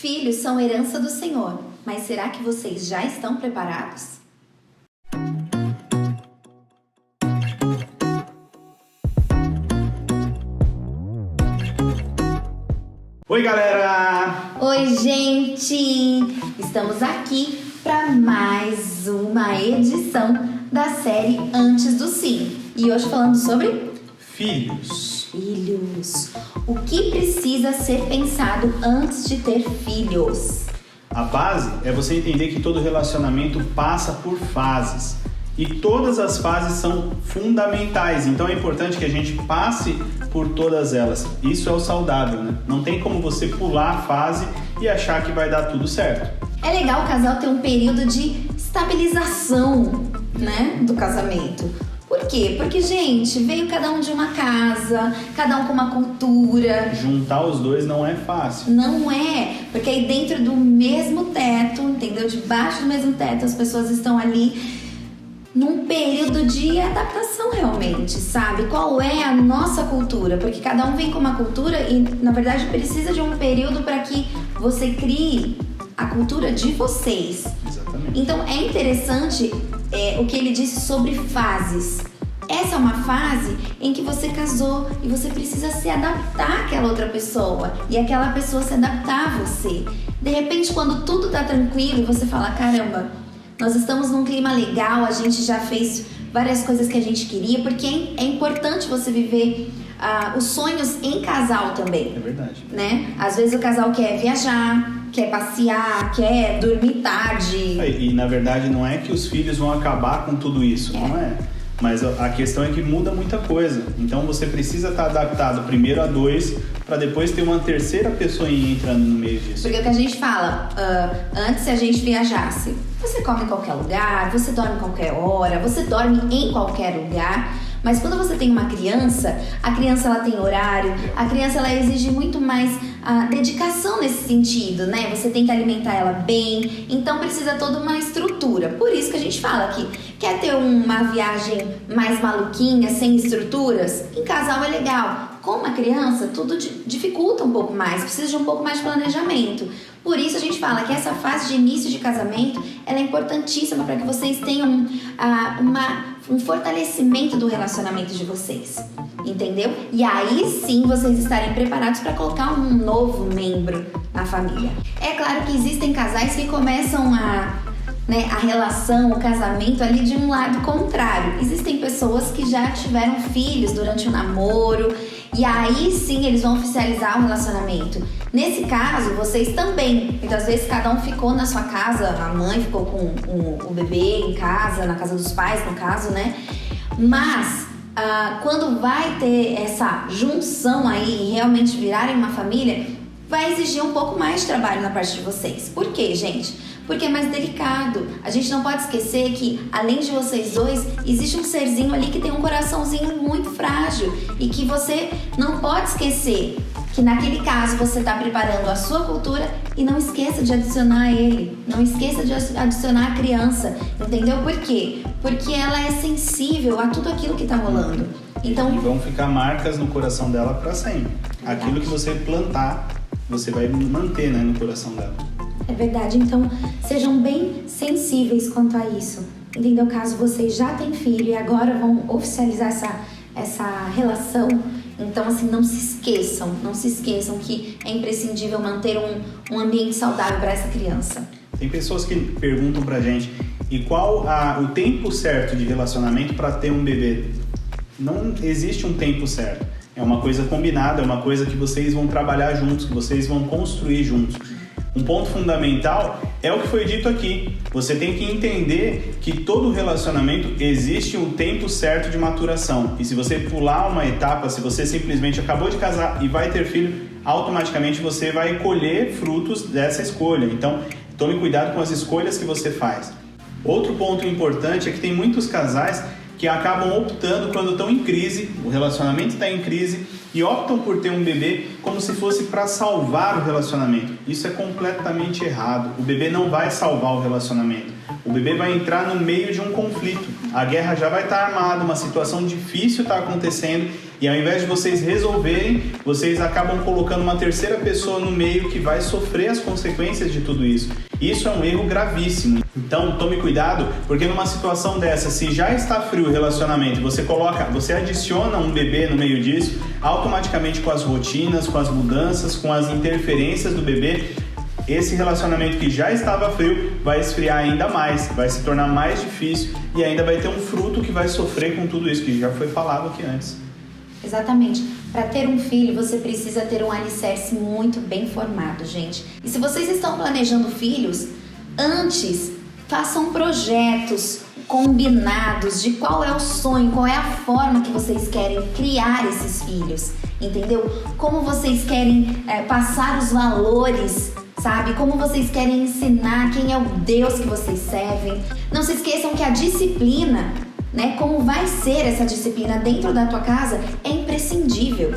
Filhos são herança do Senhor, mas será que vocês já estão preparados? Oi, galera! Oi, gente! Estamos aqui para mais uma edição da série Antes do Sim. E hoje falando sobre Filhos. O que precisa ser pensado antes de ter filhos? A base é você entender que todo relacionamento passa por fases. E todas as fases são fundamentais, então é importante que a gente passe por todas elas. Isso é o saudável, né? Não tem como você pular a fase e achar que vai dar tudo certo. É legal o casal ter um período de estabilização, né, do casamento. Por quê? Porque, gente, veio cada um de uma casa, cada um com uma cultura. Juntar os dois não é fácil. Não é, porque aí dentro do mesmo teto, entendeu? Debaixo do mesmo teto, as pessoas estão ali num período de adaptação realmente, sabe? Qual é a nossa cultura? Porque cada um vem com uma cultura e, na verdade, precisa de um período para que você crie a cultura de vocês. Exatamente. Então, é interessante o que ele disse sobre fases. Essa é uma fase em que você casou e você precisa se adaptar àquela outra pessoa e aquela pessoa se adaptar a você. De repente, quando tudo tá tranquilo, você fala, caramba, nós estamos num clima legal, a gente já fez várias coisas que a gente queria, porque é importante você viver os sonhos em casal também. É verdade. Né? Às vezes o casal quer viajar, quer passear, quer dormir tarde. E na verdade não é que os filhos vão acabar com tudo isso, não é? Mas a questão é que muda muita coisa. Então você precisa estar adaptado primeiro a dois, para depois ter uma terceira pessoa entrando no meio disso. Porque o que a gente fala, antes se a gente viajasse, você come em qualquer lugar, você dorme em qualquer hora, você dorme em qualquer lugar. Mas quando você tem uma criança, a criança ela tem horário, a criança ela exige muito mais dedicação nesse sentido, né? Você tem que alimentar ela bem, então precisa toda uma estrutura. Por isso que a gente fala que quer ter uma viagem mais maluquinha, sem estruturas? Em casal é legal. Com uma criança, tudo dificulta um pouco mais, precisa de um pouco mais de planejamento. Por isso a gente fala que essa fase de início de casamento, ela é importantíssima para que vocês tenham um fortalecimento do relacionamento de vocês, entendeu? E aí sim vocês estarem preparados para colocar um novo membro na família. É claro que existem casais que começam a relação, o casamento ali de um lado contrário. Existem pessoas que já tiveram filhos durante o namoro e aí sim eles vão oficializar o relacionamento. Nesse caso, vocês também, muitas vezes cada um ficou na sua casa, a mãe ficou com o bebê em casa, na casa dos pais no caso, né? Mas quando vai ter essa junção aí e realmente virarem uma família, vai exigir um pouco mais de trabalho na parte de vocês. Por quê, gente? Porque é mais delicado. A gente não pode esquecer que, além de vocês dois, existe um serzinho ali que tem um coraçãozinho muito frágil e que você não pode esquecer que naquele caso você está preparando a sua cultura e não esqueça de adicionar ele, não esqueça de adicionar a criança, entendeu? Por quê? Porque ela é sensível a tudo aquilo que está rolando. Então, e vão ficar marcas no coração dela para sempre. Verdade. Aquilo que você plantar, você vai manter, né, no coração dela. É verdade, então sejam bem sensíveis quanto a isso, entendeu? Caso vocês já têm filho e agora vão oficializar essa relação, então assim, não se esqueçam que é imprescindível manter um ambiente saudável para essa criança. Tem pessoas que perguntam pra gente, e qual o tempo certo de relacionamento para ter um bebê? Não existe um tempo certo, é uma coisa combinada, é uma coisa que vocês vão trabalhar juntos, que vocês vão construir juntos. Um ponto fundamental é o que foi dito aqui. Você tem que entender que todo relacionamento existe um tempo certo de maturação. E se você pular uma etapa, se você simplesmente acabou de casar e vai ter filho, automaticamente você vai colher frutos dessa escolha. Então, tome cuidado com as escolhas que você faz. Outro ponto importante é que tem muitos casais que acabam optando quando estão em crise, o relacionamento está em crise, e optam por ter um bebê como se fosse para salvar o relacionamento. Isso é completamente errado. O bebê não vai salvar o relacionamento. O bebê vai entrar no meio de um conflito. A guerra já vai estar armada, uma situação difícil está acontecendo E ao invés de vocês resolverem, vocês acabam colocando uma terceira pessoa no meio que vai sofrer as consequências de tudo isso. Isso é um erro gravíssimo. Então tome cuidado, porque numa situação dessa, se já está frio o relacionamento, você adiciona um bebê no meio disso, automaticamente com as rotinas, com as mudanças, com as interferências do bebê, esse relacionamento que já estava frio vai esfriar ainda mais, vai se tornar mais difícil e ainda vai ter um fruto que vai sofrer com tudo isso que já foi falado aqui antes. Exatamente. Para ter um filho, você precisa ter um alicerce muito bem formado, gente. E se vocês estão planejando filhos, antes façam projetos combinados de qual é o sonho, qual é a forma que vocês querem criar esses filhos, entendeu? Como vocês querem passar os valores, sabe? Como vocês querem ensinar quem é o Deus que vocês servem. Não se esqueçam que a disciplina, né? Como vai ser essa disciplina dentro da tua casa é imprescindível.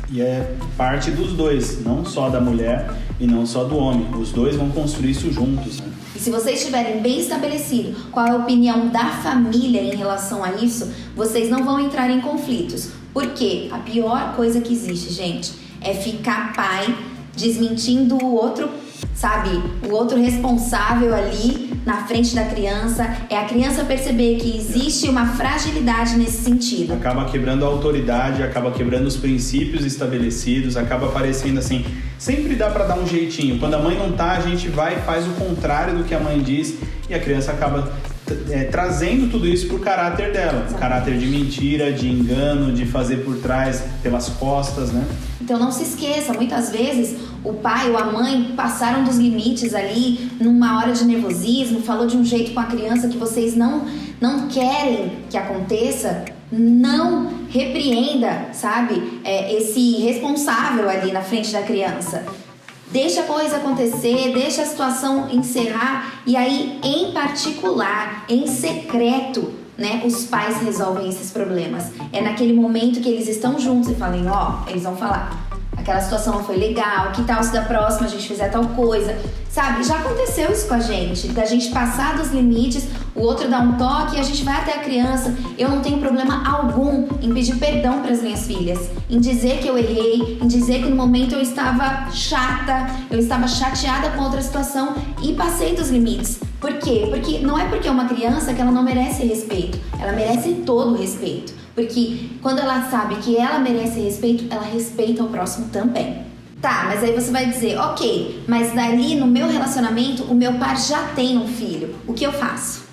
E é parte dos dois, não só da mulher e não só do homem. Os dois vão construir isso juntos, né? E se vocês tiverem bem estabelecido qual é a opinião da família em relação a isso, vocês não vão entrar em conflitos. Porque a pior coisa que existe, gente, é ficar pai desmentindo o outro, sabe? O outro responsável ali na frente da criança. É a criança perceber que existe uma fragilidade nesse sentido. Acaba quebrando a autoridade, acaba quebrando os princípios estabelecidos, acaba parecendo assim, sempre dá pra dar um jeitinho. Quando a mãe não tá, a gente vai e faz o contrário do que a mãe diz e a criança acaba trazendo tudo isso pro caráter dela. Exatamente. Caráter de mentira, de engano, de fazer por trás, pelas costas, né? Então não se esqueça, muitas vezes o pai ou a mãe passaram dos limites ali numa hora de nervosismo, falou de um jeito com a criança que vocês não querem que aconteça. Não repreenda, sabe, esse responsável ali na frente da criança. Deixa a coisa acontecer, deixa a situação encerrar e aí, em particular, em secreto, né, os pais resolvem esses problemas. É naquele momento que eles estão juntos e falam, eles vão falar, aquela situação não foi legal, que tal se da próxima a gente fizer tal coisa, sabe? Já aconteceu isso com a gente, da gente passar dos limites, o outro dá um toque e a gente vai até a criança. Eu não tenho problema algum em pedir perdão para as minhas filhas, em dizer que eu errei, em dizer que no momento eu estava chata, eu estava chateada com outra situação e passei dos limites. Por quê? Porque não é porque é uma criança que ela não merece respeito, ela merece todo o respeito. Porque quando ela sabe que ela merece respeito, ela respeita o próximo também. Tá, mas aí você vai dizer, ok, mas dali no meu relacionamento, o meu par já tem um filho. O que eu faço?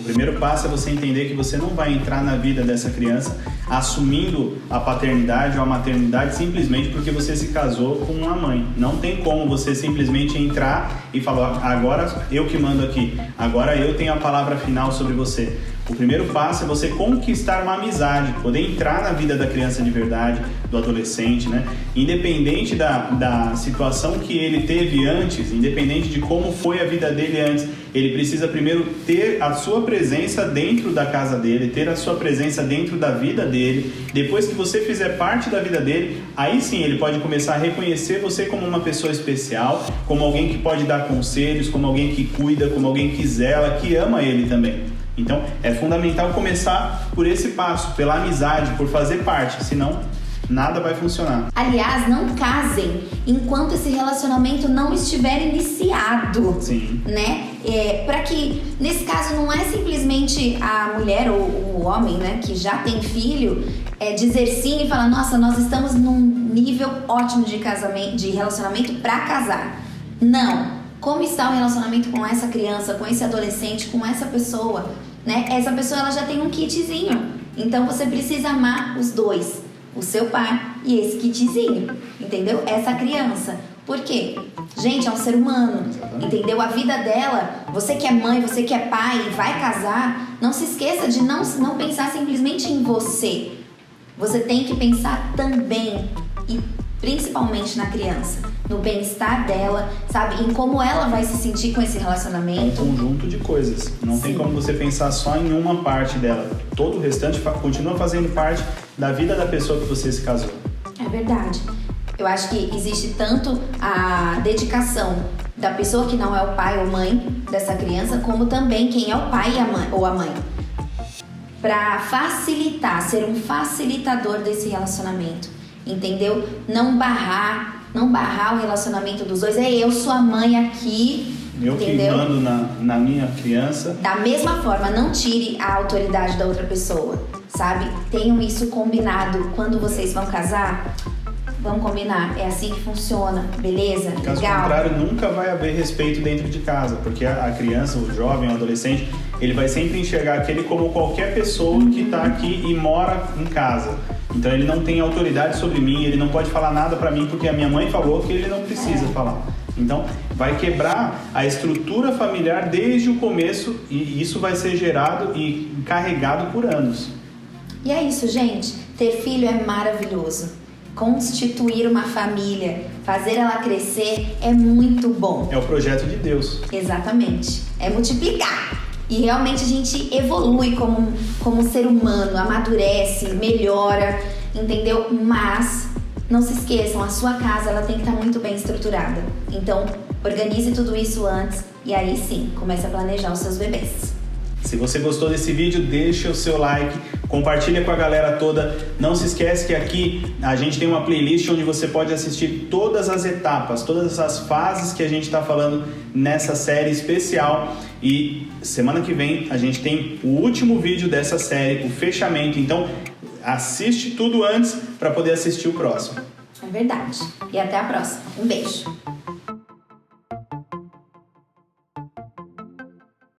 O primeiro passo é você entender que você não vai entrar na vida dessa criança assumindo a paternidade ou a maternidade simplesmente porque você se casou com uma mãe. Não tem como você simplesmente entrar e falar, agora eu que mando aqui, agora eu tenho a palavra final sobre você. O primeiro passo é você conquistar uma amizade, poder entrar na vida da criança de verdade, do adolescente, né? Independente da situação que ele teve antes, independente de como foi a vida dele antes, ele precisa primeiro ter a sua presença dentro da casa dele, ter a sua presença dentro da vida dele. Depois que você fizer parte da vida dele, aí sim ele pode começar a reconhecer você como uma pessoa especial, como alguém que pode dar conselhos, como alguém que cuida, como alguém que zela, que ama ele também. Então, é fundamental começar por esse passo, pela amizade, por fazer parte, senão nada vai funcionar. Aliás, não casem enquanto esse relacionamento não estiver iniciado. Sim. Né? Para que, nesse caso, não é simplesmente a mulher ou o homem, né, que já tem filho, dizer sim e falar, nossa, nós estamos num nível ótimo de casamento, de relacionamento para casar. Não. Como está o relacionamento com essa criança, com esse adolescente, com essa pessoa, né? Essa pessoa ela já tem um kitzinho. Então você precisa amar os dois, o seu par e esse kitzinho, entendeu? Essa criança. Por quê? Gente, é um ser humano, entendeu? A vida dela, você que é mãe, você que é pai e vai casar, não se esqueça de não pensar simplesmente em você. Você tem que pensar também e principalmente na criança, no bem-estar dela, sabe? Em como ela vai se sentir com esse relacionamento. É um conjunto de coisas. Não tem como você pensar só em uma parte dela. Todo o restante continua fazendo parte da vida da pessoa que você se casou. É verdade. Eu acho que existe tanto a dedicação da pessoa que não é o pai ou mãe dessa criança, como também quem é o pai ou a mãe. para facilitar, ser um facilitador desse relacionamento, entendeu? Não barrar o relacionamento dos dois. Eu sou a mãe aqui, eu entendeu? Que mando na minha criança. Da mesma forma, não tire a autoridade da outra pessoa, sabe? Tenham isso combinado. Quando vocês vão casar, vamos combinar, é assim que funciona, beleza? Caso Legal? contrário, nunca vai haver respeito dentro de casa, porque a criança, o jovem, o adolescente, ele vai sempre enxergar aquele como qualquer pessoa que está aqui e mora em casa. Então ele não tem autoridade sobre mim, ele não pode falar nada para mim porque a minha mãe falou que ele não precisa falar. Então vai quebrar a estrutura familiar desde o começo e isso vai ser gerado e carregado por anos. E é isso, gente. Ter filho é maravilhoso. Constituir uma família, fazer ela crescer é muito bom. É o projeto de Deus. Exatamente. É multiplicar. E realmente a gente evolui como ser humano, amadurece, melhora, entendeu? Mas não se esqueçam, a sua casa ela tem que estar muito bem estruturada. Então, organize tudo isso antes e aí sim, comece a planejar os seus bebês. Se você gostou desse vídeo, deixa o seu like, compartilha com a galera toda. Não se esquece que aqui a gente tem uma playlist onde você pode assistir todas as etapas, todas as fases que a gente está falando nessa série especial. E semana que vem a gente tem o último vídeo dessa série, o fechamento. Então assiste tudo antes para poder assistir o próximo. É verdade. E até a próxima. Um beijo.